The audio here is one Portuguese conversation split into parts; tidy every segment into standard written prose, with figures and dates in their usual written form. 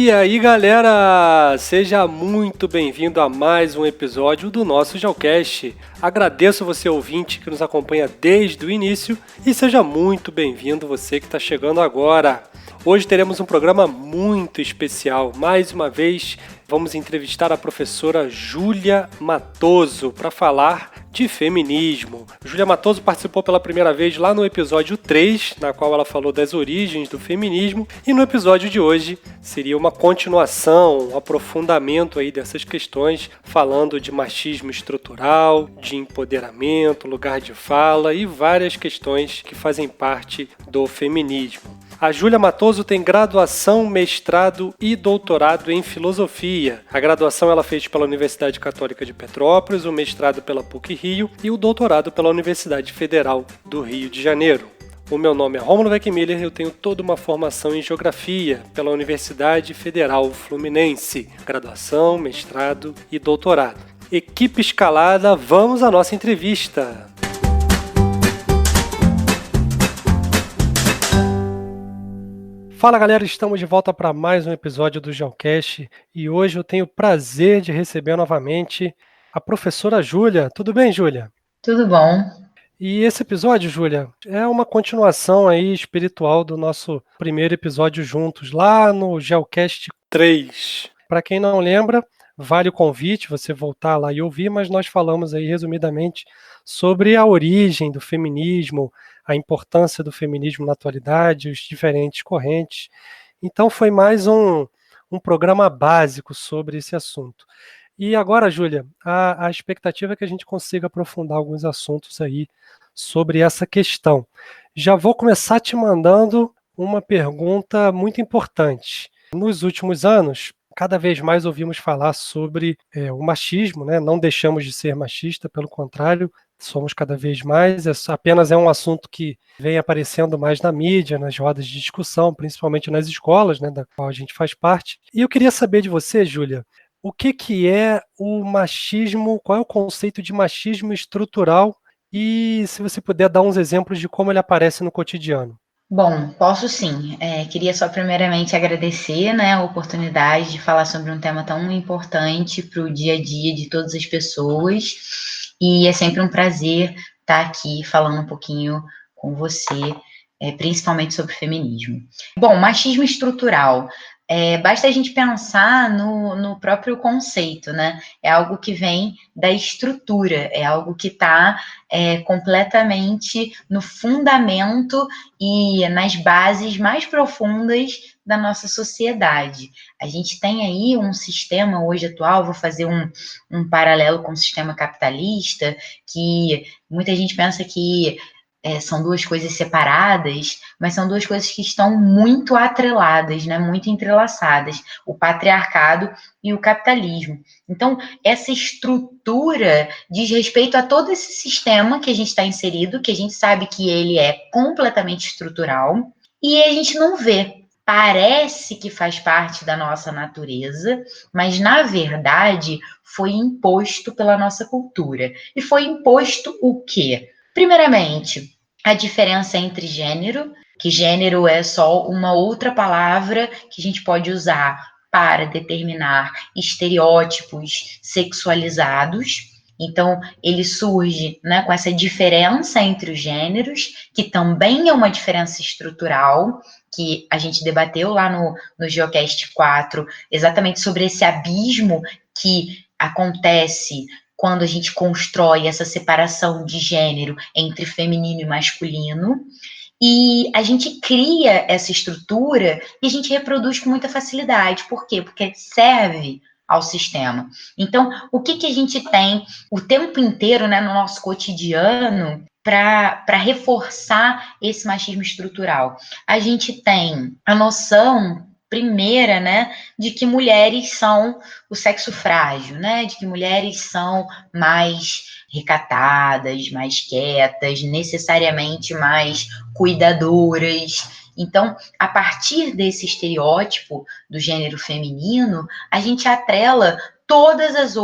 E aí, galera, seja muito bem-vindo a mais um episódio do nosso Geocast. Agradeço você, ouvinte, que nos acompanha desde o início e seja muito bem-vindo você que está chegando agora. Hoje teremos um programa muito especial. Mais uma vez, vamos entrevistar a professora Júlia Matoso para falar de feminismo. Júlia Matoso participou pela primeira vez lá no episódio 3, na qual ela falou das origens do feminismo, e no episódio de hoje seria uma continuação, um aprofundamento aí dessas questões, falando de machismo estrutural, de empoderamento, lugar de fala e várias questões que fazem parte do feminismo. A Júlia Matoso tem graduação, mestrado e doutorado em filosofia. A graduação ela fez pela Universidade Católica de Petrópolis, o mestrado pela PUC-Rio e o doutorado pela Universidade Federal do Rio de Janeiro. O meu nome é Rômulo Weckmiller e eu tenho toda uma formação em Geografia pela Universidade Federal Fluminense. Graduação, mestrado e doutorado. Equipe escalada, vamos à nossa entrevista. Fala galera, estamos de volta para mais um episódio do Geocast e hoje eu tenho o prazer de receber novamente a professora Júlia. Tudo bem, Júlia? Tudo bom. E esse episódio, Júlia, é uma continuação aí espiritual do nosso primeiro episódio juntos, lá no Geocast 3. Para quem não lembra, vale o convite você voltar lá e ouvir, mas nós falamos aí resumidamente sobre a origem do feminismo, a importância do feminismo na atualidade, os diferentes correntes. Então foi mais um programa básico sobre esse assunto. E agora, Júlia, a expectativa é que a gente consiga aprofundar alguns assuntos aí sobre essa questão. Já vou começar te mandando uma pergunta muito importante. Nos últimos anos, cada vez mais ouvimos falar sobre o machismo, né? Não deixamos de ser machista, pelo contrário, somos cada vez mais. Apenas é um assunto que vem aparecendo mais na mídia, nas rodas de discussão, principalmente nas escolas, né, da qual a gente faz parte. E eu queria saber de você, Júlia, o que é o machismo, qual é o conceito de machismo estrutural e se você puder dar uns exemplos de como ele aparece no cotidiano. Bom, posso sim. Queria só primeiramente agradecer, né, a oportunidade de falar sobre um tema tão importante para o dia a dia de todas as pessoas. E é sempre um prazer estar aqui falando um pouquinho com você, principalmente sobre feminismo. Bom, machismo estrutural. Basta a gente pensar no próprio conceito, né? É algo que vem da estrutura, é algo que está completamente no fundamento e nas bases mais profundas da nossa sociedade. A gente tem aí um sistema hoje atual, vou fazer um paralelo com o sistema capitalista, que muita gente pensa que são duas coisas separadas, mas são duas coisas que estão muito atreladas, né, muito entrelaçadas, o patriarcado e o capitalismo. Então, essa estrutura diz respeito a todo esse sistema que a gente está inserido, que a gente sabe que ele é completamente estrutural, e a gente não vê. Parece que faz parte da nossa natureza, mas, na verdade, foi imposto pela nossa cultura. E foi imposto o quê? Primeiramente, a diferença entre gênero, que gênero é só uma outra palavra que a gente pode usar para determinar estereótipos sexualizados. Então, ele surge, né, com essa diferença entre os gêneros, que também é uma diferença estrutural, que a gente debateu lá no Geocast 4, exatamente sobre esse abismo que acontece quando a gente constrói essa separação de gênero entre feminino e masculino. E a gente cria essa estrutura e a gente reproduz com muita facilidade. Por quê? Porque serve ao sistema. Então, o que a gente tem o tempo inteiro, né, no nosso cotidiano para reforçar esse machismo estrutural? A gente tem a noção primeira, né, de que mulheres são o sexo frágil, né, de que mulheres são mais recatadas, mais quietas, necessariamente mais cuidadoras. Então, a partir desse estereótipo do gênero feminino, a gente atrela todos os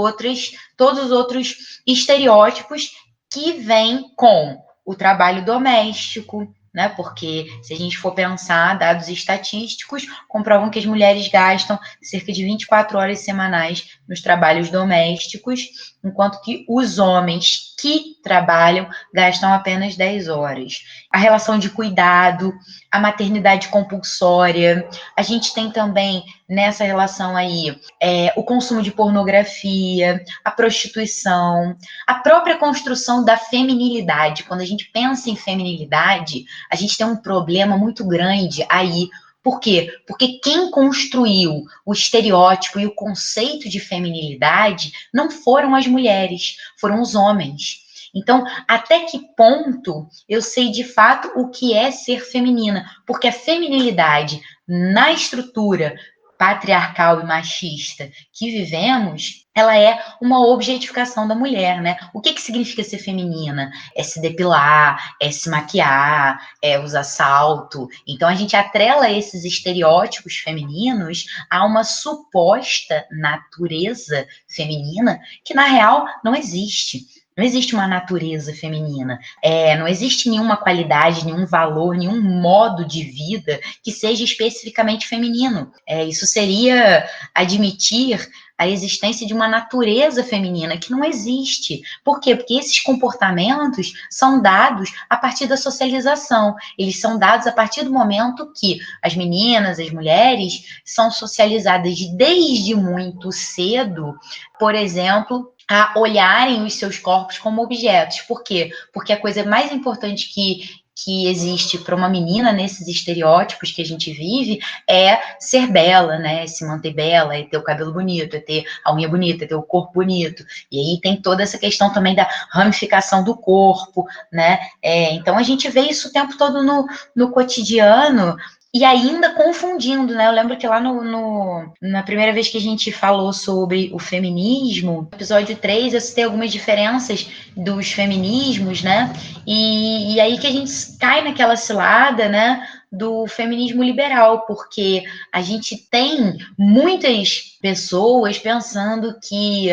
outros estereótipos que vêm com o trabalho doméstico, né? Porque se a gente for pensar, dados estatísticos comprovam que as mulheres gastam cerca de 24 horas semanais nos trabalhos domésticos, enquanto que os homens que trabalham gastam apenas 10 horas. A relação de cuidado, a maternidade compulsória, a gente tem também nessa relação aí o consumo de pornografia, a prostituição, a própria construção da feminilidade. Quando a gente pensa em feminilidade, a gente tem um problema muito grande aí. Por quê? Porque quem construiu o estereótipo e o conceito de feminilidade não foram as mulheres, foram os homens. Então, até que ponto eu sei de fato o que é ser feminina? Porque a feminilidade na estrutura patriarcal e machista que vivemos, ela é uma objetificação da mulher, né? O que significa ser feminina? É se depilar, é se maquiar, é usar salto. Então a gente atrela esses estereótipos femininos a uma suposta natureza feminina que na real não existe. Não existe uma natureza feminina, não existe nenhuma qualidade, nenhum valor, nenhum modo de vida que seja especificamente feminino. Isso seria admitir a existência de uma natureza feminina que não existe. Por quê? Porque esses comportamentos são dados a partir da socialização. Eles são dados a partir do momento que as meninas, as mulheres, são socializadas desde muito cedo, por exemplo, a olharem os seus corpos como objetos. Por quê? Porque a coisa mais importante que existe para uma menina nesses estereótipos que a gente vive é ser bela, né? Se manter bela, é ter o cabelo bonito, é ter a unha bonita, é ter o corpo bonito. E aí tem toda essa questão também da ramificação do corpo, né? Então a gente vê isso o tempo todo no cotidiano. E ainda confundindo, né? Eu lembro que lá na primeira vez que a gente falou sobre o feminismo, no episódio 3, eu citei algumas diferenças dos feminismos, né? E aí que a gente cai naquela cilada, né? Do feminismo liberal, porque a gente tem muitas pessoas pensando que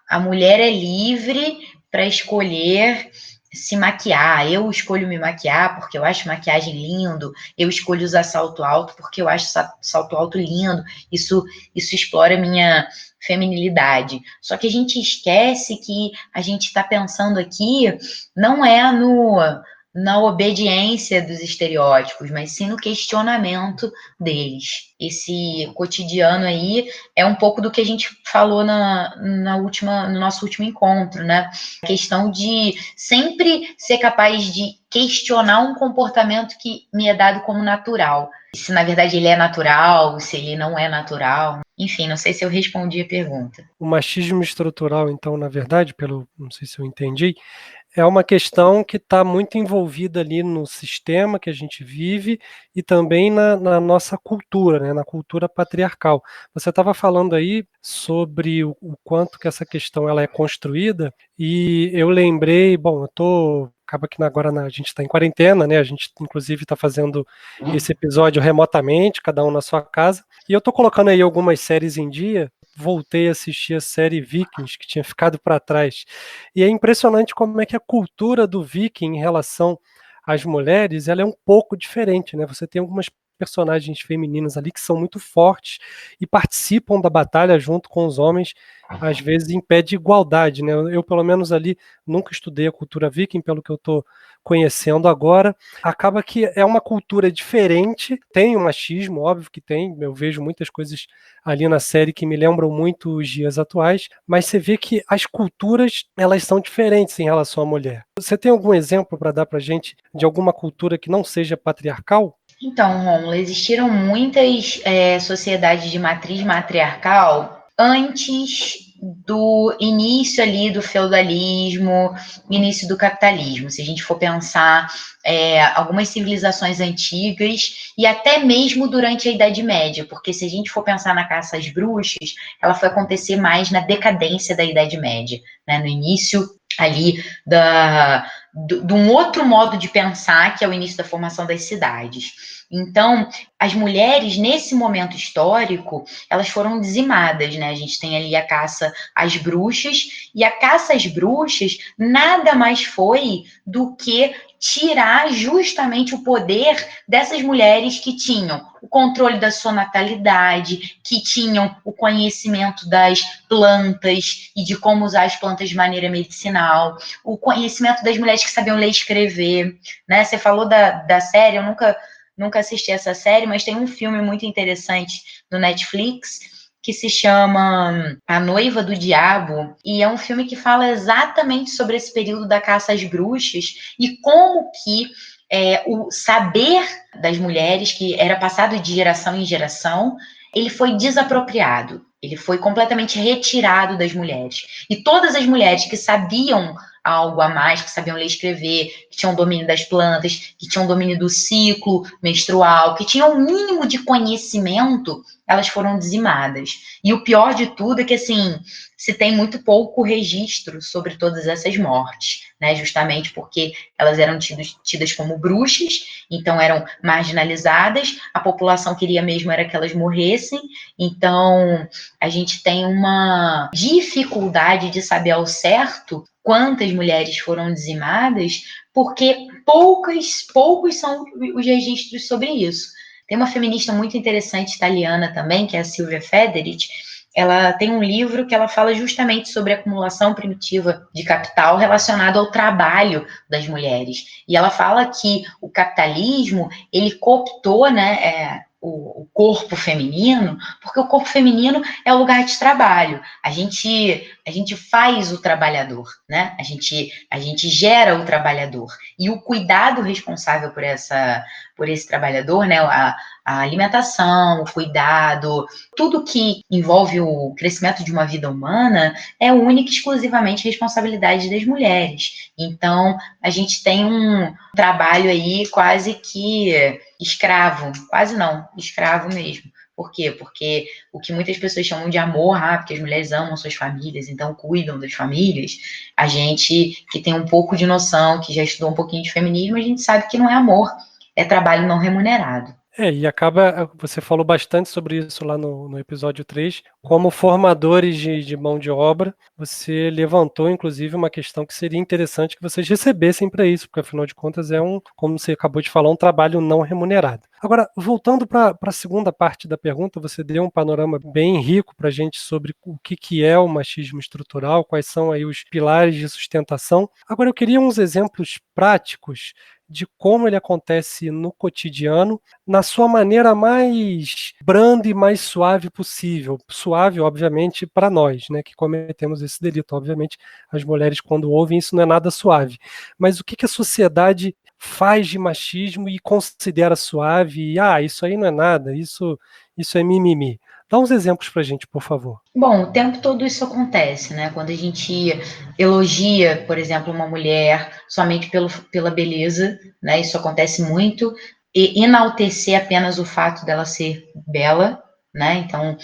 a mulher é livre para escolher se maquiar. Eu escolho me maquiar porque eu acho maquiagem lindo, eu escolho usar salto alto porque eu acho salto alto lindo. Isso explora a minha feminilidade. Só que a gente esquece que a gente está pensando aqui não é na obediência dos estereótipos, mas sim no questionamento deles. Esse cotidiano aí é um pouco do que a gente falou no nosso último encontro, né? A questão de sempre ser capaz de questionar um comportamento que me é dado como natural. Se na verdade ele é natural, se ele não é natural. Enfim, não sei se eu respondi a pergunta. O machismo estrutural, então, na verdade, não sei se eu entendi, é uma questão que está muito envolvida ali no sistema que a gente vive e também na nossa cultura, né, na cultura patriarcal. Você estava falando aí sobre o quanto que essa questão ela é construída e eu lembrei, bom, acaba que agora a gente está em quarentena, né? A gente inclusive está fazendo esse episódio remotamente, cada um na sua casa, e eu estou colocando aí algumas séries em dia. Voltei a assistir a série Vikings, que tinha ficado para trás. E é impressionante como é que a cultura do Viking em relação às mulheres, ela é um pouco diferente, né? Você tem algumas personagens femininas ali que são muito fortes e participam da batalha junto com os homens, às vezes em pé de igualdade, né? Eu pelo menos ali nunca estudei a cultura viking, pelo que eu estou conhecendo agora. Acaba que é uma cultura diferente, tem o machismo, óbvio que tem, eu vejo muitas coisas ali na série que me lembram muito os dias atuais, mas você vê que as culturas, elas são diferentes em relação à mulher. Você tem algum exemplo para dar pra gente de alguma cultura que não seja patriarcal? Então, Rômulo, existiram muitas sociedades de matriz matriarcal antes do início ali do feudalismo, início do capitalismo. Se a gente for pensar algumas civilizações antigas e até mesmo durante a Idade Média, porque se a gente for pensar na caça às bruxas, ela foi acontecer mais na decadência da Idade Média, né? No início ali de um outro modo de pensar, que é o início da formação das cidades. Então, as mulheres, nesse momento histórico, elas foram dizimadas, né? A gente tem ali a caça às bruxas, e a caça às bruxas nada mais foi do que tirar justamente o poder dessas mulheres que tinham o controle da sua natalidade, que tinham o conhecimento das plantas e de como usar as plantas de maneira medicinal, o conhecimento das mulheres que sabiam ler e escrever, né? Você falou da série, eu nunca assisti essa série, mas tem um filme muito interessante no Netflix que se chama A Noiva do Diabo, e é um filme que fala exatamente sobre esse período da caça às bruxas e como que o saber das mulheres, que era passado de geração em geração, ele foi desapropriado, ele foi completamente retirado das mulheres. E todas as mulheres que sabiam algo a mais, que sabiam ler e escrever, que tinham domínio das plantas, que tinham domínio do ciclo menstrual, que tinham o mínimo de conhecimento, elas foram dizimadas. E o pior de tudo é que, assim, se tem muito pouco registro sobre todas essas mortes, né? Justamente porque elas eram tidas como bruxas, então eram marginalizadas, a população queria mesmo era que elas morressem, então a gente tem uma dificuldade de saber ao certo quantas mulheres foram dizimadas, porque poucos são os registros sobre isso. Tem uma feminista muito interessante italiana também, que é a Silvia Federici. Ela tem um livro que ela fala justamente sobre a acumulação primitiva de capital relacionado ao trabalho das mulheres. E ela fala que o capitalismo, ele cooptou, né, o corpo feminino, porque o corpo feminino é o lugar de trabalho. A gente faz o trabalhador, né? A gente gera o trabalhador. E o cuidado responsável por esse trabalhador, né? A alimentação, o cuidado, tudo que envolve o crescimento de uma vida humana é única e exclusivamente responsabilidade das mulheres. Então, a gente tem um trabalho aí quase que escravo, quase não, escravo mesmo. Por quê? Porque o que muitas pessoas chamam de amor, porque as mulheres amam suas famílias, então cuidam das famílias, a gente que tem um pouco de noção, que já estudou um pouquinho de feminismo, a gente sabe que não é amor, é trabalho não remunerado. E acaba, você falou bastante sobre isso lá no episódio 3, como formadores de mão de obra, você levantou inclusive uma questão que seria interessante que vocês recebessem para isso, porque afinal de contas como você acabou de falar, um trabalho não remunerado. Agora, voltando para a segunda parte da pergunta, você deu um panorama bem rico para a gente sobre o que é o machismo estrutural, quais são aí os pilares de sustentação. Agora, eu queria uns exemplos práticos de como ele acontece no cotidiano, na sua maneira mais branda e mais suave possível. Suave, obviamente, para nós, né, que cometemos esse delito. Obviamente, as mulheres, quando ouvem isso, não é nada suave. Mas o que a sociedade faz de machismo e considera suave? E, isso aí não é nada, isso é mimimi. Dá uns exemplos para a gente, por favor. Bom, o tempo todo isso acontece, né? Quando a gente elogia, por exemplo, uma mulher somente pela beleza, né? Isso acontece muito. E enaltecer apenas o fato dela ser bela, né? Então,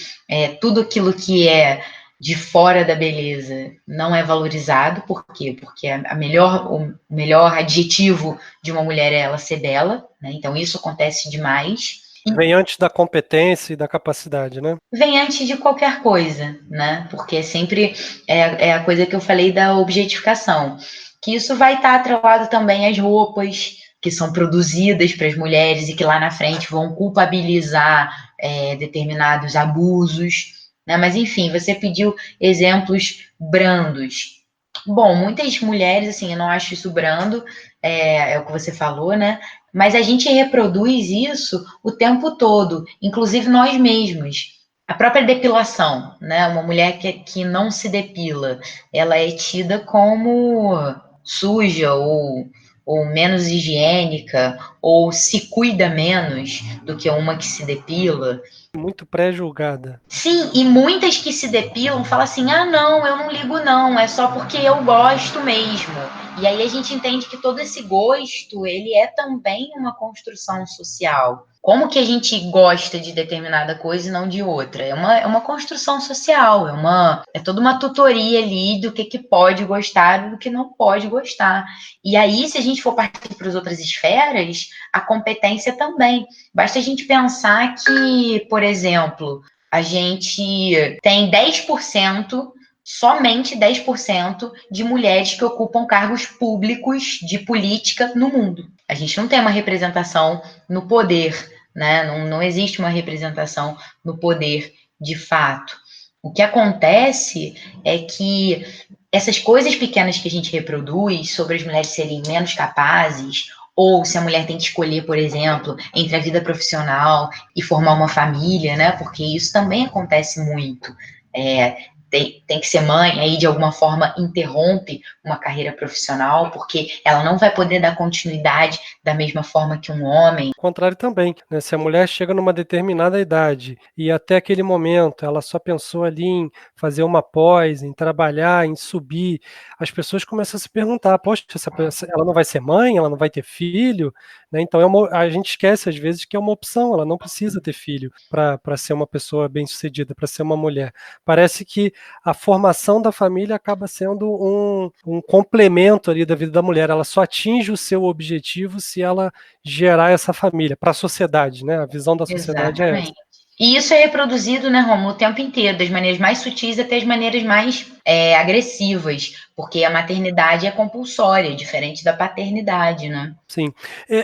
tudo aquilo que é de fora da beleza não é valorizado. Por quê? Porque o melhor adjetivo de uma mulher é ela ser bela, né? Então, isso acontece demais. Vem antes da competência e da capacidade, né? Vem antes de qualquer coisa, né? Porque sempre é a coisa que eu falei da objetificação. Que isso vai estar atrelado também às roupas que são produzidas para as mulheres e que lá na frente vão culpabilizar determinados abusos, né? Mas enfim, você pediu exemplos brandos. Bom, muitas mulheres, assim, eu não acho isso brando, é o que você falou, né? Mas a gente reproduz isso o tempo todo, inclusive nós mesmos. A própria depilação, né? Uma mulher que não se depila, ela é tida como suja ou menos higiênica, ou se cuida menos do que uma que se depila. Muito pré-julgada. Sim, e muitas que se depilam falam assim: ah, não, eu não ligo, não, é só porque eu gosto mesmo. E aí a gente entende que todo esse gosto, ele é também uma construção social. como que a gente gosta de determinada coisa e não de outra? É uma construção social, é toda uma tutoria ali do que pode gostar e do que não pode gostar. E aí, se a gente for partir para as outras esferas, a competência também. Basta a gente pensar que, por exemplo, a gente tem 10%, somente 10% de mulheres que ocupam cargos públicos de política no mundo. A gente não tem uma representação no poder, né? Não existe uma representação no poder de fato. O que acontece é que essas coisas pequenas que a gente reproduz sobre as mulheres serem menos capazes, ou se a mulher tem que escolher, por exemplo, entre a vida profissional e formar uma família, né? Porque isso também acontece muito. Tem que ser mãe, aí de alguma forma interrompe uma carreira profissional, porque ela não vai poder dar continuidade da mesma forma que um homem. O contrário também, né? Se a mulher chega numa determinada idade e até aquele momento ela só pensou ali em fazer uma pós, em trabalhar, em subir, as pessoas começam a se perguntar, poxa, ela não vai ser mãe, ela não vai ter filho, né? Então a gente esquece às vezes que é uma opção, ela não precisa ter filho para ser uma pessoa bem-sucedida, para ser uma mulher. Parece que a formação da família acaba sendo um complemento ali da vida da mulher. Ela só atinge o seu objetivo se ela gerar essa família para a sociedade, né? A visão da sociedade é essa. Exatamente. E isso é reproduzido, né, Romulo, o tempo inteiro, das maneiras mais sutis até as maneiras mais agressivas, porque a maternidade é compulsória, diferente da paternidade, né? Sim.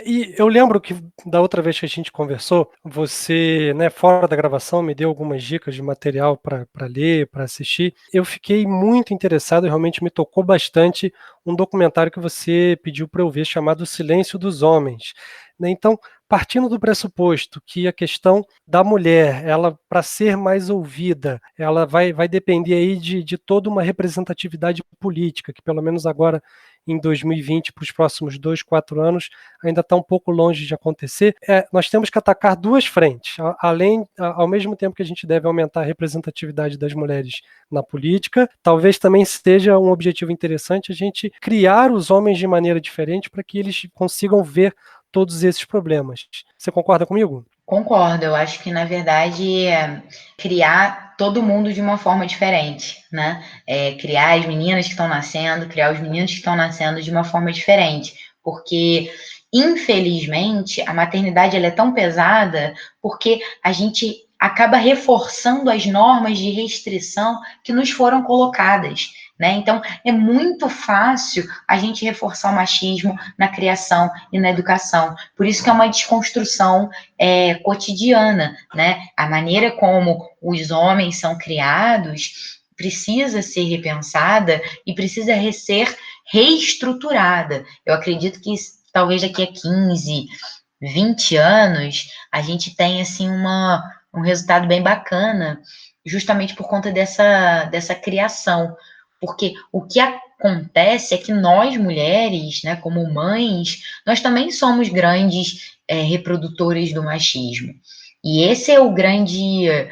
E eu lembro que da outra vez que a gente conversou, você, né, fora da gravação, me deu algumas dicas de material para ler, para assistir. Eu fiquei muito interessado, realmente me tocou bastante um documentário que você pediu para eu ver chamado O Silêncio dos Homens, né? Então, partindo do pressuposto que a questão da mulher, ela para ser mais ouvida, ela vai depender aí de toda uma representatividade política, que pelo menos agora em 2020, para os próximos 2, 4 anos, ainda está um pouco longe de acontecer. Nós temos que atacar duas frentes. Ao mesmo tempo que a gente deve aumentar a representatividade das mulheres na política, talvez também seja um objetivo interessante a gente criar os homens de maneira diferente para que eles consigam ver todos esses problemas. Você concorda comigo? Concordo, eu acho que, na verdade, criar todo mundo de uma forma diferente, né? Criar as meninas que estão nascendo, criar os meninos que estão nascendo de uma forma diferente, porque, infelizmente, a maternidade ela é tão pesada porque a gente acaba reforçando as normas de restrição que nos foram colocadas, né? Então, é muito fácil a gente reforçar o machismo na criação e na educação. Por isso que é uma desconstrução cotidiana, né? A maneira como os homens são criados precisa ser repensada e precisa ser reestruturada. Eu acredito que talvez daqui a 15, 20 anos a gente tenha assim um resultado bem bacana, justamente por conta dessa criação. Porque o que acontece é que nós, mulheres, né, como mães, nós também somos grandes reprodutores do machismo. E esse é o grande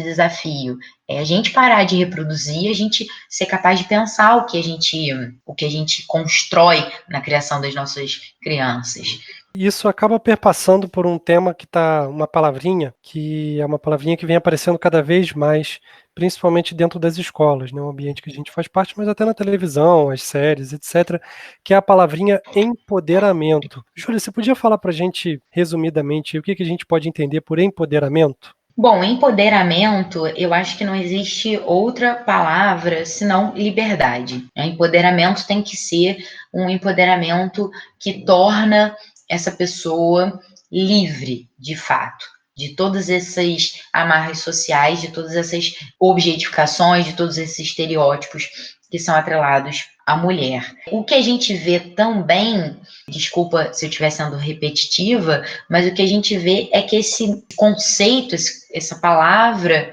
desafio. É a gente parar de reproduzir, a gente ser capaz de pensar o que a gente constrói na criação das nossas crianças. Isso acaba perpassando por um tema que está uma palavrinha, que é uma palavrinha que vem aparecendo cada vez mais, principalmente dentro das escolas, né? Um ambiente que a gente faz parte, mas até na televisão, as séries, etc., que é a palavrinha empoderamento. Júlia, você podia falar para a gente, resumidamente, o que a gente pode entender por empoderamento? Bom, empoderamento, eu acho que não existe outra palavra senão liberdade. Empoderamento tem que ser um empoderamento que torna essa pessoa livre, de fato, de todas essas amarras sociais, de todas essas objetificações, de todos esses estereótipos que são atrelados à mulher. O que a gente vê também, desculpa se eu estiver sendo repetitiva, mas o que a gente vê é que esse conceito, essa palavra,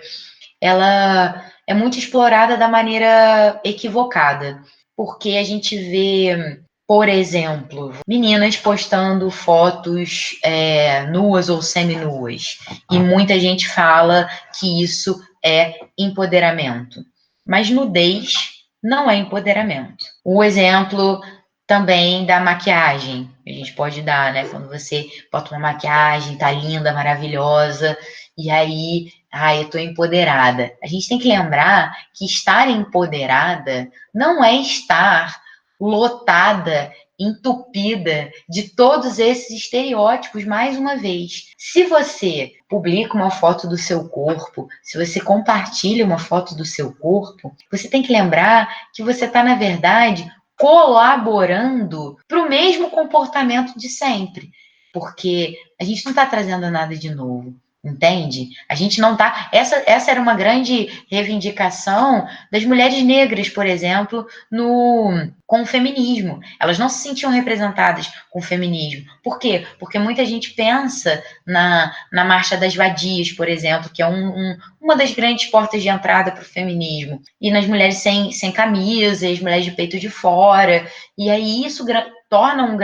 ela é muito explorada da maneira equivocada, porque a gente vê, por exemplo, meninas postando fotos nuas ou semi-nuas, e muita gente fala que isso é empoderamento. Mas nudez não é empoderamento. O exemplo também da maquiagem. A gente pode dar, né? Quando você bota uma maquiagem, tá linda, maravilhosa, e aí, eu tô empoderada. A gente tem que lembrar que estar empoderada não é estar lotada, entupida de todos esses estereótipos mais uma vez. Se você publica uma foto do seu corpo, se você compartilha uma foto do seu corpo, você tem que lembrar que você está, na verdade, colaborando para o mesmo comportamento de sempre. Porque a gente não está trazendo nada de novo. Entende? A gente não tá. Essa era uma grande reivindicação das mulheres negras, por exemplo, com o feminismo. Elas não se sentiam representadas com o feminismo. Por quê? Porque muita gente pensa na Marcha das Vadias, por exemplo, que é uma das grandes portas de entrada para o feminismo. E nas mulheres sem camisa, as mulheres de peito de fora. E aí isso torna uma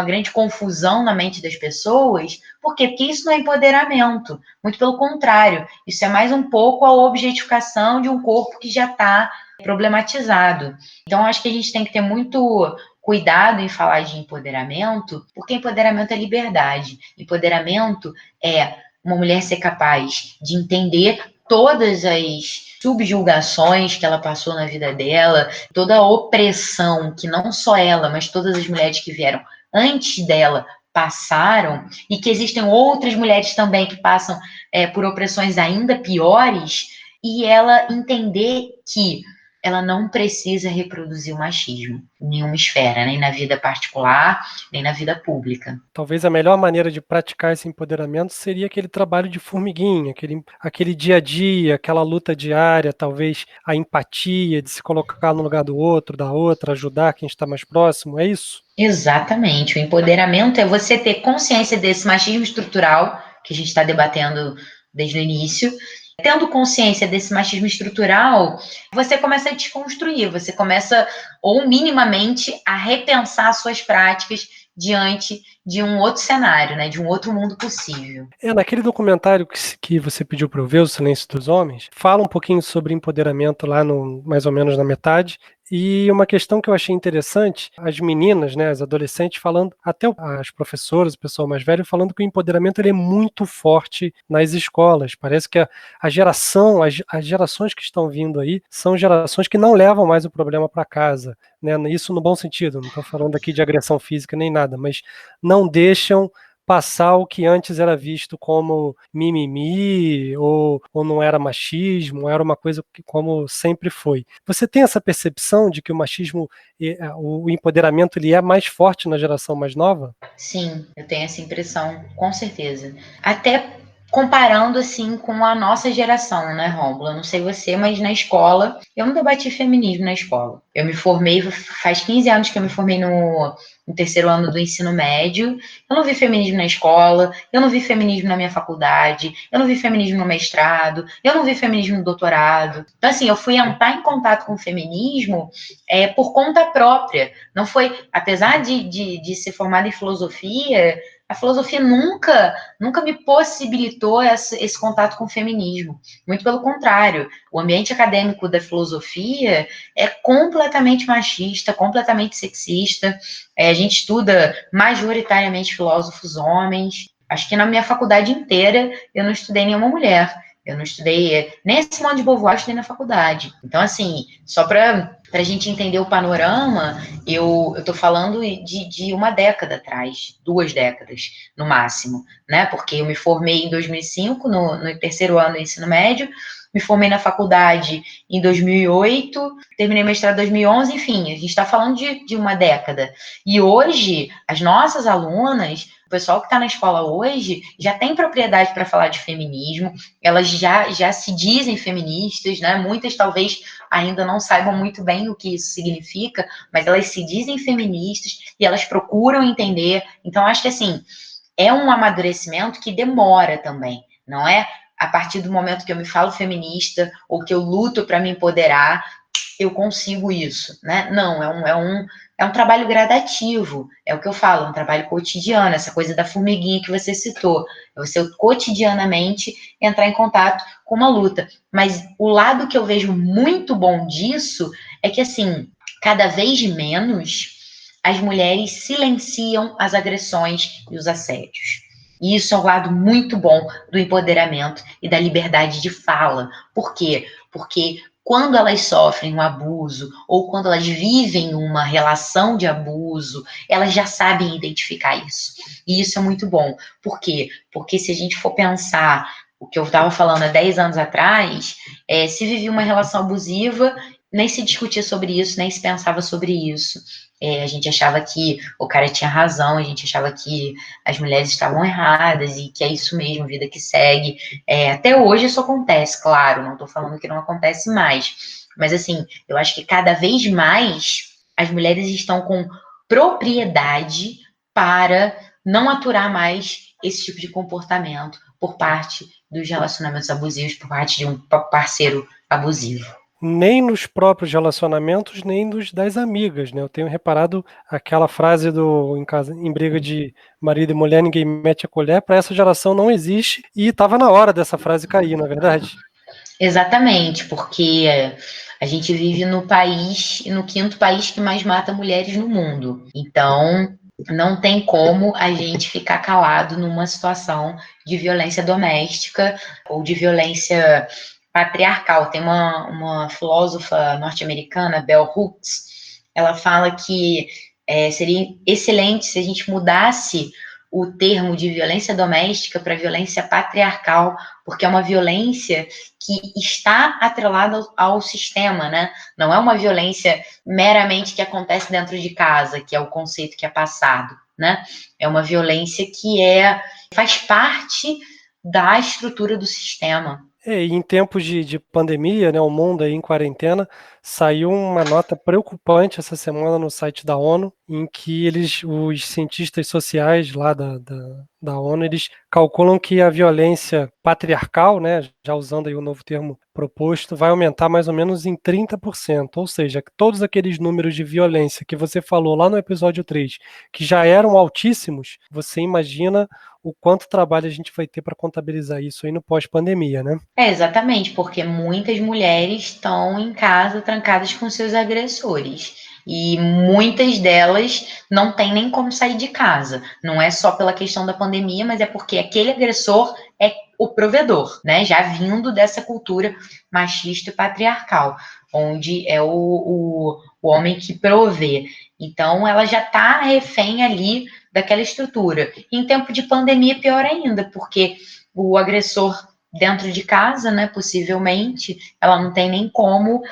grande confusão na mente das pessoas. Por quê? Porque isso não é empoderamento. Muito pelo contrário. Isso é mais um pouco a objetificação de um corpo que já está problematizado. Então, acho que a gente tem que ter muito cuidado em falar de empoderamento, porque empoderamento é liberdade. Empoderamento é uma mulher ser capaz de entender todas as subjugações que ela passou na vida dela, toda a opressão que não só ela, mas todas as mulheres que vieram antes dela passaram, e que existem outras mulheres também que passam por opressões ainda piores, e ela entender que ela não precisa reproduzir o machismo em nenhuma esfera, nem na vida particular, nem na vida pública. Talvez a melhor maneira de praticar esse empoderamento seria aquele trabalho de formiguinha, aquele dia a dia, aquela luta diária, talvez a empatia de se colocar no lugar do outro, da outra, ajudar quem está mais próximo, é isso? Exatamente. O empoderamento é você ter consciência desse machismo estrutural que a gente está debatendo desde o início. Tendo consciência desse machismo estrutural, você começa a desconstruir, você começa, ou minimamente, a repensar suas práticas diante de um outro cenário, né, de um outro mundo possível. Naquele documentário que você pediu para eu ver, O Silêncio dos Homens, fala um pouquinho sobre empoderamento lá mais ou menos na metade. E uma questão que eu achei interessante, as meninas, né, as adolescentes falando, até as professoras, o pessoal mais velho, falando que o empoderamento ele é muito forte nas escolas. Parece que as gerações que estão vindo aí são gerações que não levam mais o problema para casa, né? Isso no bom sentido, não estou falando aqui de agressão física nem nada, mas não deixam passar o que antes era visto como mimimi, ou não era machismo, era uma coisa que como sempre foi. Você tem essa percepção de que o machismo, o empoderamento, ele é mais forte na geração mais nova? Sim, eu tenho essa impressão, com certeza. Até comparando assim com a nossa geração, né, Rômulo? Eu não sei você, mas na escola, eu não debati feminismo na escola. Eu me formei, faz 15 anos que eu me formei no terceiro ano do ensino médio. Eu não vi feminismo na escola, eu não vi feminismo na minha faculdade, eu não vi feminismo no mestrado, eu não vi feminismo no doutorado. Então, assim, eu fui entrar em contato com o feminismo por conta própria. Não foi, apesar de ser formada em filosofia, a filosofia nunca me possibilitou esse contato com o feminismo. Muito pelo contrário, o ambiente acadêmico da filosofia é completamente machista, completamente sexista. A gente estuda majoritariamente filósofos homens. Acho que na minha faculdade inteira eu não estudei nenhuma mulher. Eu não estudei nem a Simone de Beauvoir, eu estudei na faculdade. Então, assim, só para a gente entender o panorama, eu estou falando de uma década atrás, 2 décadas no máximo, né? Porque eu me formei em 2005, no terceiro ano do ensino médio, me formei na faculdade em 2008, terminei mestrado em 2011, enfim, a gente está falando de uma década. E hoje, as nossas alunas, o pessoal que está na escola hoje, já tem propriedade para falar de feminismo, elas já se dizem feministas, né? Muitas talvez ainda não saibam muito bem o que isso significa, mas elas se dizem feministas e elas procuram entender. Então, acho que assim, é um amadurecimento que demora também, não é a partir do momento que eu me falo feminista ou que eu luto para me empoderar, eu consigo isso, né? Não, é um trabalho gradativo, é o que eu falo, um trabalho cotidiano, essa coisa da formiguinha que você citou, é você cotidianamente entrar em contato com uma luta. Mas o lado que eu vejo muito bom disso é que, assim, cada vez menos as mulheres silenciam as agressões e os assédios. E isso é um lado muito bom do empoderamento e da liberdade de fala. Por quê? Porque quando elas sofrem um abuso ou quando elas vivem uma relação de abuso, elas já sabem identificar isso. E isso é muito bom. Por quê? Porque se a gente for pensar o que eu estava falando há 10 anos atrás, se vivia uma relação abusiva, nem se discutia sobre isso, nem se pensava sobre isso. A gente achava que o cara tinha razão, a gente achava que as mulheres estavam erradas e que é isso mesmo, vida que segue. Até hoje isso acontece, claro, não estou falando que não acontece mais, mas assim, eu acho que cada vez mais as mulheres estão com propriedade para não aturar mais esse tipo de comportamento por parte dos relacionamentos abusivos, por parte de um parceiro abusivo. Nem nos próprios relacionamentos, nem nos das amigas, né? Eu tenho reparado aquela frase do em briga de marido e mulher, ninguém mete a colher, para essa geração não existe, e estava na hora dessa frase cair, não é verdade? Exatamente, porque a gente vive no país, no quinto país que mais mata mulheres no mundo. Então, não tem como a gente ficar calado numa situação de violência doméstica ou de violência patriarcal. Tem uma filósofa norte-americana, Bell Hooks, ela fala que seria excelente se a gente mudasse o termo de violência doméstica para violência patriarcal, porque é uma violência que está atrelada ao sistema, né? Não é uma violência meramente que acontece dentro de casa, que é o conceito que é passado, né? É uma violência que faz parte da estrutura do sistema. E em tempos de pandemia, né, o mundo aí em quarentena, saiu uma nota preocupante essa semana no site da ONU, em que os cientistas sociais lá da ONU, eles calculam que a violência patriarcal, né, já usando aí o novo termo proposto, vai aumentar mais ou menos em 30%, ou seja, todos aqueles números de violência que você falou lá no episódio 3, que já eram altíssimos, você imagina o quanto trabalho a gente vai ter para contabilizar isso aí no pós-pandemia, né? Exatamente, porque muitas mulheres estão em casa trancadas com seus agressores. E muitas delas não têm nem como sair de casa. Não é só pela questão da pandemia, mas é porque aquele agressor é o provedor, né? Já vindo dessa cultura machista e patriarcal, onde é o homem que provê. Então, ela já está refém ali daquela estrutura. Em tempo de pandemia, pior ainda, porque o agressor dentro de casa, né? Possivelmente, ela não tem nem como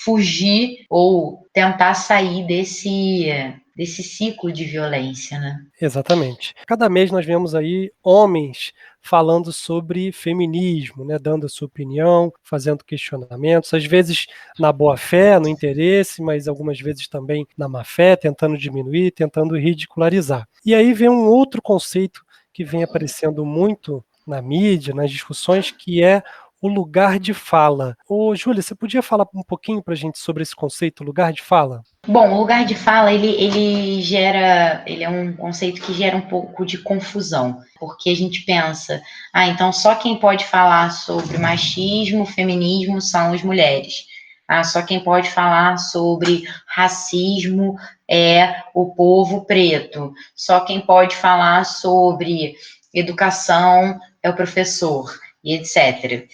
fugir ou tentar sair desse ciclo de violência, né? Exatamente. Cada mês nós vemos aí homens falando sobre feminismo, né, dando a sua opinião, fazendo questionamentos, às vezes na boa fé, no interesse, mas algumas vezes também na má fé, tentando diminuir, tentando ridicularizar. E aí vem um outro conceito que vem aparecendo muito na mídia, nas discussões, que é o lugar de fala. Ô, Júlia, você podia falar um pouquinho para a gente sobre esse conceito, lugar de fala? Bom, o lugar de fala, ele é um conceito que gera um pouco de confusão, porque a gente pensa, então só quem pode falar sobre machismo, feminismo são as mulheres. Só quem pode falar sobre racismo é o povo preto. Só quem pode falar sobre educação é o professor, e etc.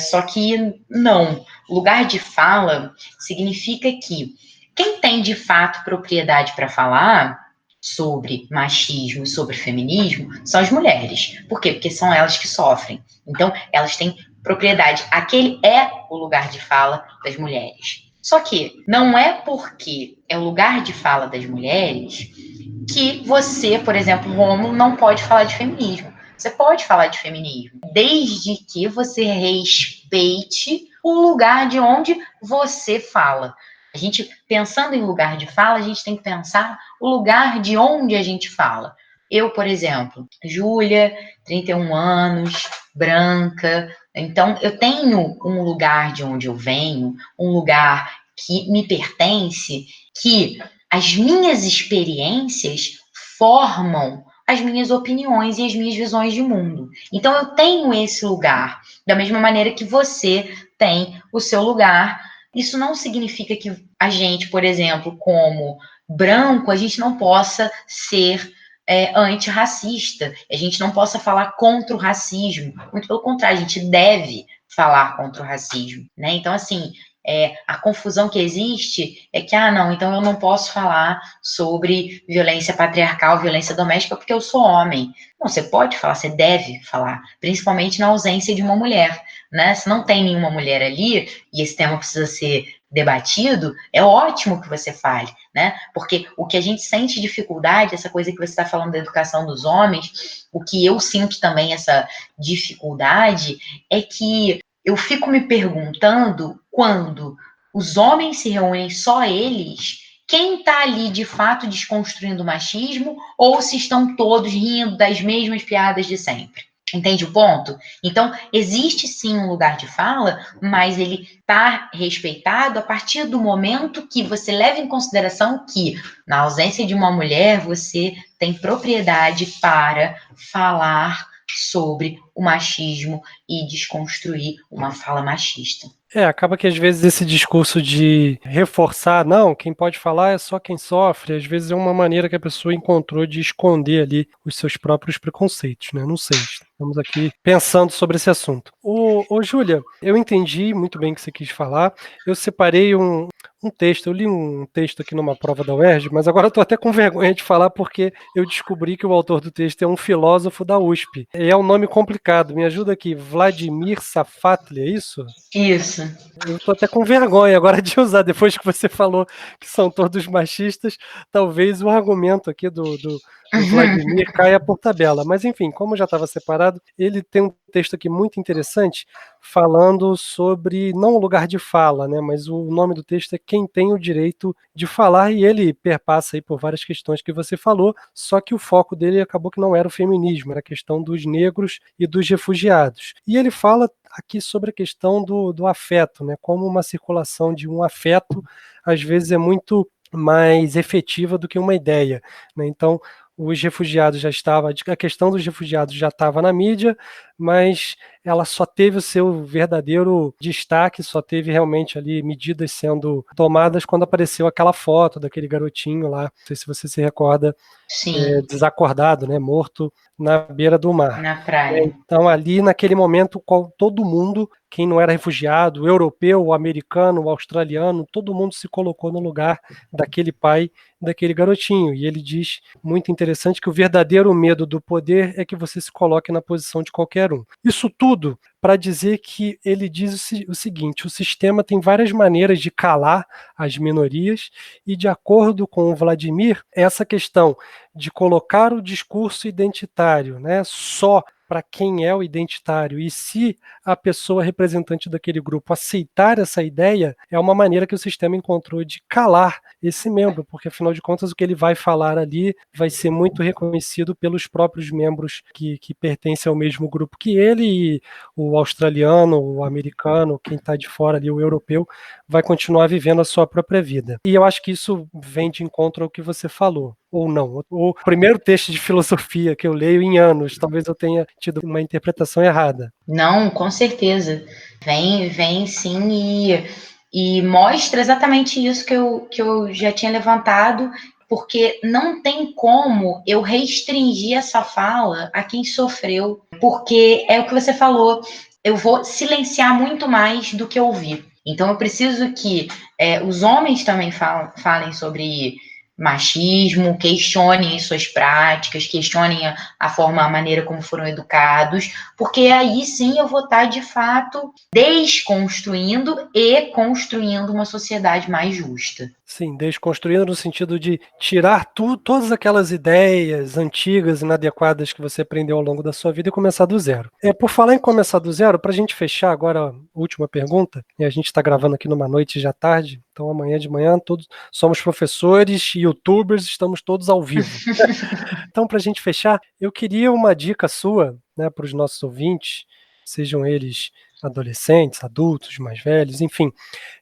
Só que não. Lugar de fala significa que quem tem de fato propriedade para falar sobre machismo e sobre feminismo são as mulheres. Por quê? Porque são elas que sofrem. Então, elas têm propriedade. Aquele é o lugar de fala das mulheres. Só que não é porque é o lugar de fala das mulheres que você, por exemplo, homo, não pode falar de feminismo. Você pode falar de feminismo, desde que você respeite o lugar de onde você fala. A gente, pensando em lugar de fala, a gente tem que pensar o lugar de onde a gente fala. Eu, por exemplo, Júlia, 31 anos, branca. Então, eu tenho um lugar de onde eu venho, um lugar que me pertence, que as minhas experiências formam as minhas opiniões e as minhas visões de mundo. Então, eu tenho esse lugar, da mesma maneira que você tem o seu lugar. Isso não significa que a gente, por exemplo, como branco, a gente não possa ser antirracista, a gente não possa falar contra o racismo. Muito pelo contrário, a gente deve falar contra o racismo, né? Então, assim, a confusão que existe é que, não, então eu não posso falar sobre violência patriarcal, violência doméstica, porque eu sou homem. Não, você pode falar, você deve falar, principalmente na ausência de uma mulher, né? Se não tem nenhuma mulher ali, e esse tema precisa ser debatido, é ótimo que você fale, né? Porque o que a gente sente dificuldade, essa coisa que você está falando da educação dos homens, o que eu sinto também, essa dificuldade, é que eu fico me perguntando quando os homens se reúnem só eles, quem está ali de fato desconstruindo o machismo ou se estão todos rindo das mesmas piadas de sempre. Entende o ponto? Então, existe sim um lugar de fala, mas ele está respeitado a partir do momento que você leva em consideração que, na ausência de uma mulher, você tem propriedade para falar sobre o machismo e desconstruir uma fala machista. Acaba que às vezes esse discurso de reforçar, não, quem pode falar é só quem sofre, às vezes é uma maneira que a pessoa encontrou de esconder ali os seus próprios preconceitos, né? Não sei, estamos aqui pensando sobre esse assunto. Ô Júlia, eu entendi muito bem o que você quis falar, eu separei um texto, eu li um texto aqui numa prova da UERJ, mas agora estou até com vergonha de falar porque eu descobri que o autor do texto é um filósofo da USP. É um nome complicado, me ajuda aqui, Vladimir Safatli, é isso? Isso. Eu tô até com vergonha agora de usar, depois que você falou que são todos machistas, talvez o argumento aqui do Vladimir caia por tabela. Mas enfim, como já estava separado, ele tem um texto aqui muito interessante falando sobre, não o lugar de fala, né, mas o nome do texto é Quem tem o direito de falar, e ele perpassa aí por várias questões que você falou, só que o foco dele acabou que não era o feminismo, era a questão dos negros e dos refugiados. E ele fala aqui sobre a questão do afeto, né? Como uma circulação de um afeto às vezes é muito mais efetiva do que uma ideia, né? Então, os refugiados a questão dos refugiados já estava na mídia, mas ela só teve o seu verdadeiro destaque, só teve realmente ali medidas sendo tomadas quando apareceu aquela foto daquele garotinho lá, não sei se você se recorda, desacordado, né, morto na beira do mar. Na praia. Então, ali naquele momento, todo mundo, quem não era refugiado, o europeu, o americano, o australiano, todo mundo se colocou no lugar daquele pai, daquele garotinho. E ele diz, muito interessante, que o verdadeiro medo do poder é que você se coloque na posição de qualquer um. Isso tudo para dizer que ele diz o seguinte: o sistema tem várias maneiras de calar as minorias, e de acordo com o Vladimir, essa questão de colocar o discurso identitário, né, só para quem é o identitário, e se a pessoa representante daquele grupo aceitar essa ideia, é uma maneira que o sistema encontrou de calar esse membro, porque afinal de contas o que ele vai falar ali vai ser muito reconhecido pelos próprios membros que pertencem ao mesmo grupo que ele, e o australiano, o americano, quem está de fora ali, o europeu, vai continuar vivendo a sua própria vida. E eu acho que isso vem de encontro ao que você falou. Ou não. O primeiro texto de filosofia que eu leio em anos, talvez eu tenha tido uma interpretação errada. Não, com certeza. Vem sim, e mostra exatamente isso que eu já tinha levantado, porque não tem como eu restringir essa fala a quem sofreu, porque é o que você falou, eu vou silenciar muito mais do que ouvir. Então eu preciso que os homens também falem sobre machismo, questionem as suas práticas, questionem a forma, a maneira como foram educados, porque aí sim eu vou estar, de fato, desconstruindo e construindo uma sociedade mais justa. Sim, desconstruindo no sentido de tirar todas aquelas ideias antigas, inadequadas que você aprendeu ao longo da sua vida e começar do zero. Por falar em começar do zero, para a gente fechar agora a última pergunta, e a gente está gravando aqui numa noite já tarde, então amanhã de manhã todos somos professores, youtubers, estamos todos ao vivo. Então, para a gente fechar, eu queria uma dica sua, né, para os nossos ouvintes, sejam eles adolescentes, adultos, mais velhos, enfim.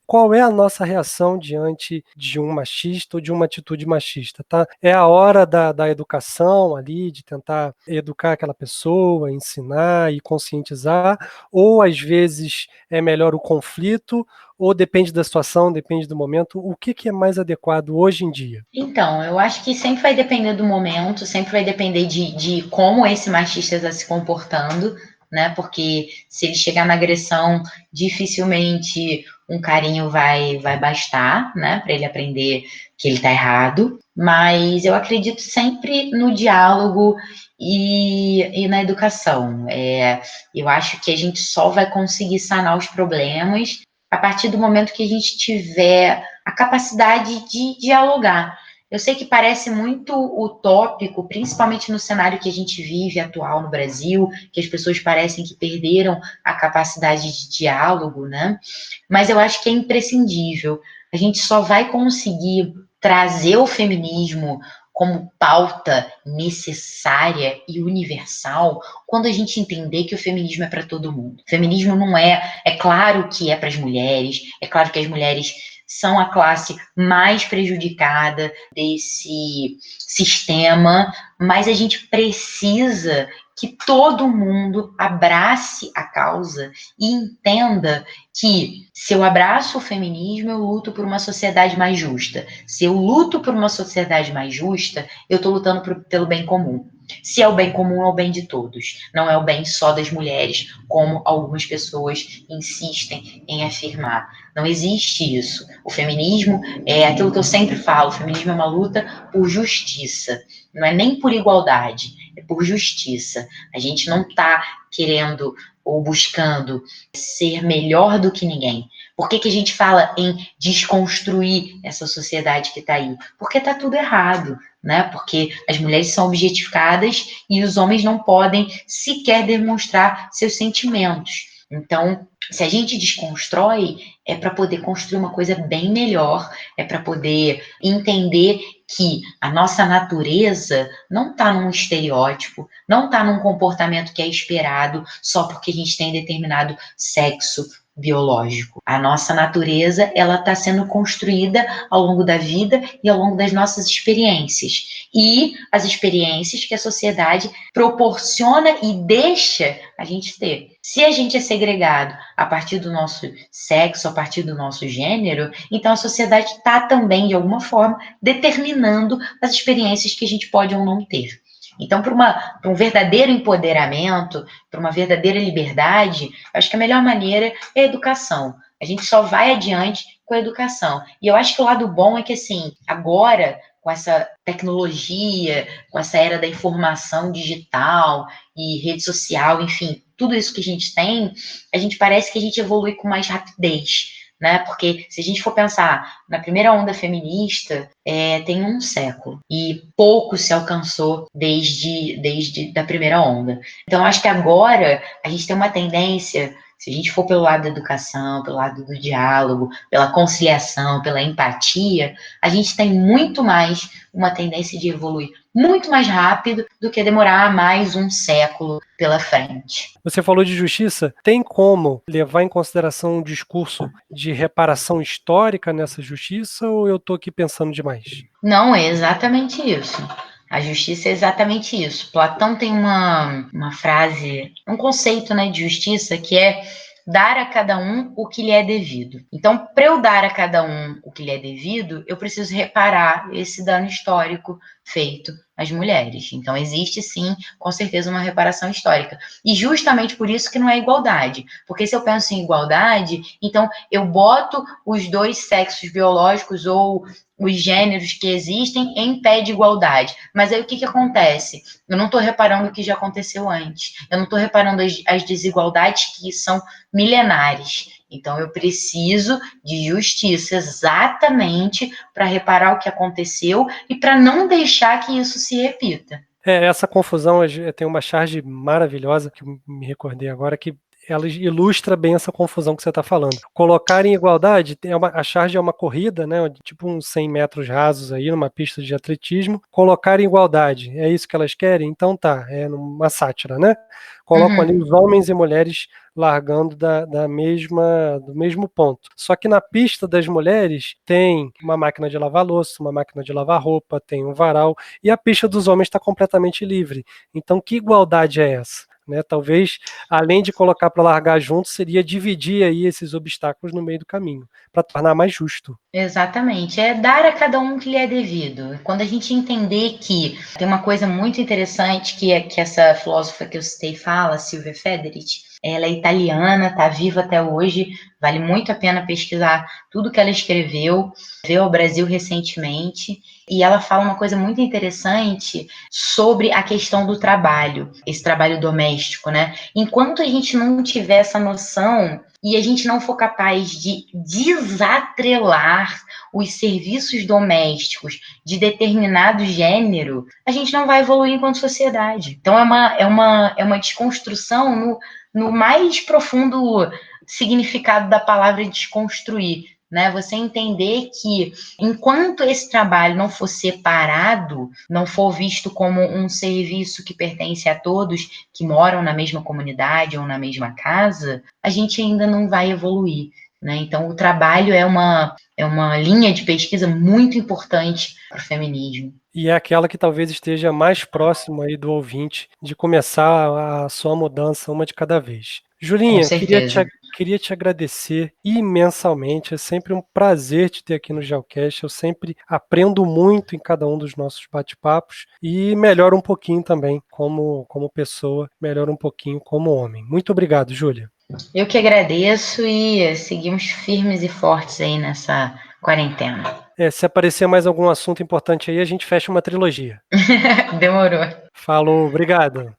Qual é a nossa reação diante de um machista ou de uma atitude machista, tá? É a hora da educação ali, de tentar educar aquela pessoa, ensinar e conscientizar, ou às vezes é melhor o conflito, ou depende da situação, depende do momento. O que é mais adequado hoje em dia? Então, eu acho que sempre vai depender do momento, sempre vai depender de como esse machista está se comportando, né? Porque se ele chegar na agressão, dificilmente um carinho vai bastar, né? Para ele aprender que ele está errado. Mas eu acredito sempre no diálogo e na educação. Eu acho que a gente só vai conseguir sanar os problemas a partir do momento que a gente tiver a capacidade de dialogar. Eu sei que parece muito utópico, principalmente no cenário que a gente vive atual no Brasil, que as pessoas parecem que perderam a capacidade de diálogo, né? Mas eu acho que é imprescindível. A gente só vai conseguir trazer o feminismo como pauta necessária e universal quando a gente entender que o feminismo é para todo mundo. O feminismo não é claro que é para as mulheres, é claro que as mulheres são a classe mais prejudicada desse sistema, mas a gente precisa que todo mundo abrace a causa e entenda que se eu abraço o feminismo, eu luto por uma sociedade mais justa. Se eu luto por uma sociedade mais justa, eu estou lutando pelo bem comum. Se é o bem comum, é o bem de todos. Não é o bem só das mulheres, como algumas pessoas insistem em afirmar. Não existe isso. O feminismo é aquilo que eu sempre falo: o feminismo é uma luta por justiça. Não é nem por igualdade, é por justiça. A gente não está querendo ou buscando ser melhor do que ninguém. Por que a gente fala em desconstruir essa sociedade que está aí? Porque está tudo errado, né? Porque as mulheres são objetificadas e os homens não podem sequer demonstrar seus sentimentos. Então, se a gente desconstrói, é para poder construir uma coisa bem melhor, é para poder entender que a nossa natureza não está num estereótipo, não está num comportamento que é esperado só porque a gente tem determinado sexo biológico. A nossa natureza, ela está sendo construída ao longo da vida e ao longo das nossas experiências. E as experiências que a sociedade proporciona e deixa a gente ter. Se a gente é segregado a partir do nosso sexo, a partir do nosso gênero, então a sociedade está também, de alguma forma, determinando as experiências que a gente pode ou não ter. Então, para um verdadeiro empoderamento, para uma verdadeira liberdade, acho que a melhor maneira é a educação. A gente só vai adiante com a educação. E eu acho que o lado bom é que, assim, agora, com essa tecnologia, com essa era da informação digital e rede social, enfim, tudo isso que a gente tem, a gente parece que a gente evolui com mais rapidez. Né? Porque se a gente for pensar na primeira onda feminista, tem um século e pouco se alcançou desde da primeira onda. Então, acho que agora a gente tem uma tendência, se a gente for pelo lado da educação, pelo lado do diálogo, pela conciliação, pela empatia, a gente tem muito mais uma tendência de evoluir muito mais rápido do que demorar mais um século pela frente. Você falou de justiça, tem como levar em consideração um discurso de reparação histórica nessa justiça ou eu estou aqui pensando demais? Não, é exatamente isso. A justiça é exatamente isso. Platão tem uma frase, um conceito, né, de justiça que é dar a cada um o que lhe é devido. Então, para eu dar a cada um o que lhe é devido, eu preciso reparar esse dano histórico feito às mulheres. Então, existe sim, com certeza, uma reparação histórica. E justamente por isso que não é igualdade. Porque se eu penso em igualdade, então eu boto os dois sexos biológicos ou os gêneros que existem em pé de igualdade. Mas aí o que acontece? Eu não estou reparando o que já aconteceu antes. Eu não estou reparando as desigualdades que são milenares. Então, eu preciso de justiça exatamente para reparar o que aconteceu e para não deixar que isso se repita. Essa confusão tem uma charge maravilhosa que eu me recordei agora, que ela ilustra bem essa confusão que você está falando. Colocar em igualdade, a charge é uma corrida, né, tipo uns 100 metros rasos aí, numa pista de atletismo. Colocar em igualdade, é isso que elas querem? Então tá, é uma sátira, né? Colocam ali os homens e mulheres largando do mesmo ponto. Só que na pista das mulheres tem uma máquina de lavar louça, uma máquina de lavar roupa, tem um varal, e a pista dos homens está completamente livre. Então, que igualdade é essa? Né? Talvez, além de colocar para largar junto, seria dividir aí esses obstáculos no meio do caminho, para tornar mais justo. Exatamente, é dar a cada um o que lhe é devido. Quando a gente entender que tem uma coisa muito interessante que essa filósofa que eu citei fala, Silvia Federici, ela é italiana, está viva até hoje, vale muito a pena pesquisar tudo que ela escreveu, veio ao Brasil recentemente, e ela fala uma coisa muito interessante sobre a questão do trabalho, esse trabalho doméstico, né? Enquanto a gente não tiver essa noção e a gente não for capaz de desatrelar os serviços domésticos de determinado gênero, a gente não vai evoluir enquanto sociedade. Então é uma desconstrução no mais profundo significado da palavra desconstruir, né? Você entender que enquanto esse trabalho não for separado, não for visto como um serviço que pertence a todos que moram na mesma comunidade ou na mesma casa, a gente ainda não vai evoluir, né? Então o trabalho é uma linha de pesquisa muito importante para o feminismo. E é aquela que talvez esteja mais próximo aí do ouvinte de começar a sua mudança uma de cada vez. Com Julinha, certeza. queria te agradecer imensamente. É sempre um prazer te ter aqui no Geocast. Eu sempre aprendo muito em cada um dos nossos bate-papos e melhoro um pouquinho também como pessoa, melhoro um pouquinho como homem. Muito obrigado, Júlia. Eu que agradeço e seguimos firmes e fortes aí nessa quarentena. Se aparecer mais algum assunto importante aí, a gente fecha uma trilogia. Demorou. Falou, obrigado.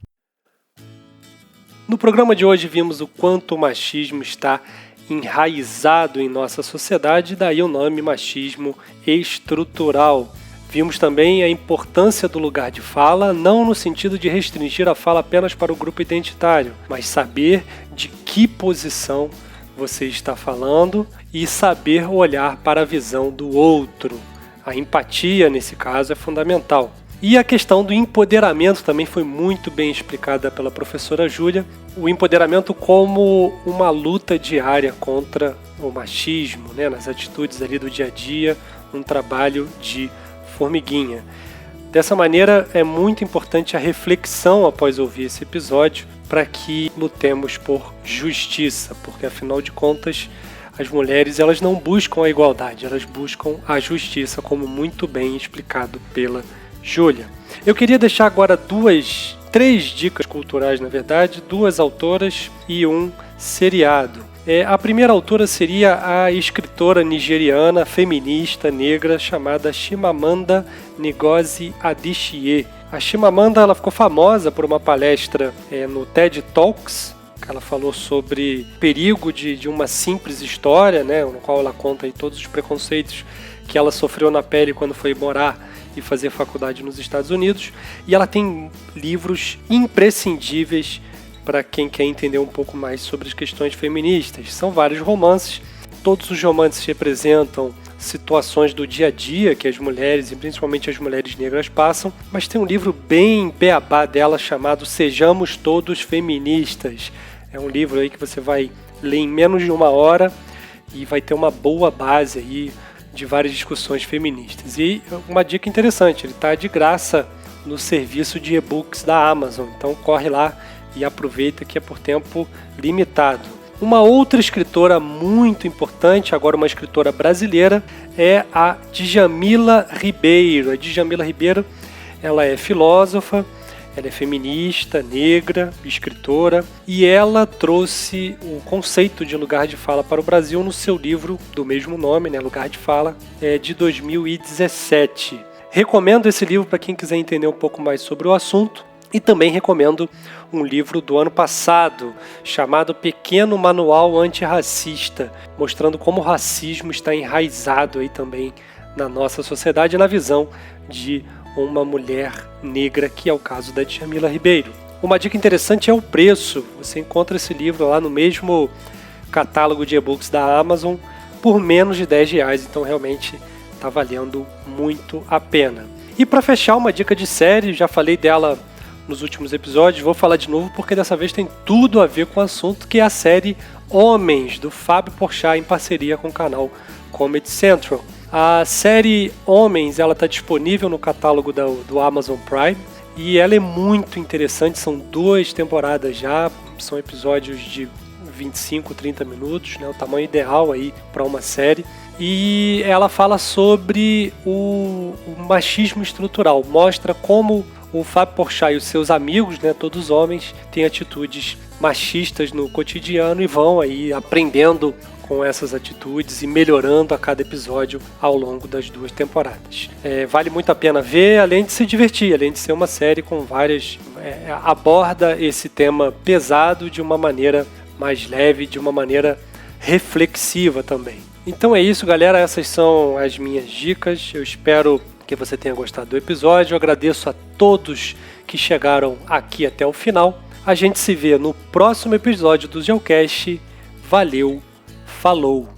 No programa de hoje vimos o quanto o machismo está enraizado em nossa sociedade, daí o nome machismo estrutural. Vimos também a importância do lugar de fala, não no sentido de restringir a fala apenas para o grupo identitário, mas saber de que posição você está falando e saber olhar para a visão do outro. A empatia, nesse caso, é fundamental. E a questão do empoderamento também foi muito bem explicada pela professora Júlia. O empoderamento como uma luta diária contra o machismo, né, nas atitudes ali do dia a dia, um trabalho de formiguinha. Dessa maneira, é muito importante a reflexão após ouvir esse episódio para que lutemos por justiça, porque afinal de contas, as mulheres elas não buscam a igualdade, elas buscam a justiça, como muito bem explicado pela Júlia. Eu queria deixar agora três dicas culturais, na verdade, 2 autoras e um seriado. A primeira autora seria a escritora nigeriana, feminista, negra, chamada Chimamanda Ngozi Adichie. A Chimamanda ela ficou famosa por uma palestra no TED Talks, que ela falou sobre o perigo de uma simples história, né, no qual ela conta aí todos os preconceitos que ela sofreu na pele quando foi morar e fazer faculdade nos Estados Unidos. E ela tem livros imprescindíveis para quem quer entender um pouco mais sobre as questões feministas. São vários romances, todos os romances representam situações do dia a dia que as mulheres, e principalmente as mulheres negras, passam, mas tem um livro bem beabá dela chamado Sejamos Todos Feministas. É um livro aí que você vai ler em menos de 1 hora e vai ter uma boa base aí de várias discussões feministas. E uma dica interessante, ele está de graça no serviço de e-books da Amazon, então corre lá e aproveita que é por tempo limitado. Uma outra escritora muito importante, agora uma escritora brasileira, é a Djamila Ribeiro. A Djamila Ribeiro, ela é filósofa, ela é feminista, negra, escritora, e ela trouxe o conceito de lugar de fala para o Brasil no seu livro do mesmo nome, né, Lugar de Fala, de 2017. Recomendo esse livro para quem quiser entender um pouco mais sobre o assunto. E também recomendo um livro do ano passado, chamado Pequeno Manual Antirracista, mostrando como o racismo está enraizado aí também na nossa sociedade, na visão de uma mulher negra, que é o caso da Djamila Ribeiro. Uma dica interessante é o preço. Você encontra esse livro lá no mesmo catálogo de e-books da Amazon por menos de R$10, então realmente está valendo muito a pena. E para fechar, uma dica de série, já falei dela nos últimos episódios, vou falar de novo porque dessa vez tem tudo a ver com o assunto, que é a série Homens, do Fábio Porchat, em parceria com o canal Comedy Central. A série Homens, ela está disponível no catálogo do Amazon Prime e ela é muito interessante, são 2 temporadas já, são episódios de 25, 30 minutos, né, o tamanho ideal aí para uma série. E ela fala sobre o machismo estrutural, mostra como o Fábio Porchat e os seus amigos, né, todos homens, têm atitudes machistas no cotidiano e vão aí aprendendo com essas atitudes e melhorando a cada episódio ao longo das 2 temporadas. Vale muito a pena ver, além de se divertir, além de ser uma série com várias... aborda esse tema pesado de uma maneira mais leve, de uma maneira reflexiva também. Então é isso, galera, essas são as minhas dicas, eu espero que você tenha gostado do episódio, eu agradeço a todos que chegaram aqui até o final. A gente se vê no próximo episódio do Geocast. Valeu, falou!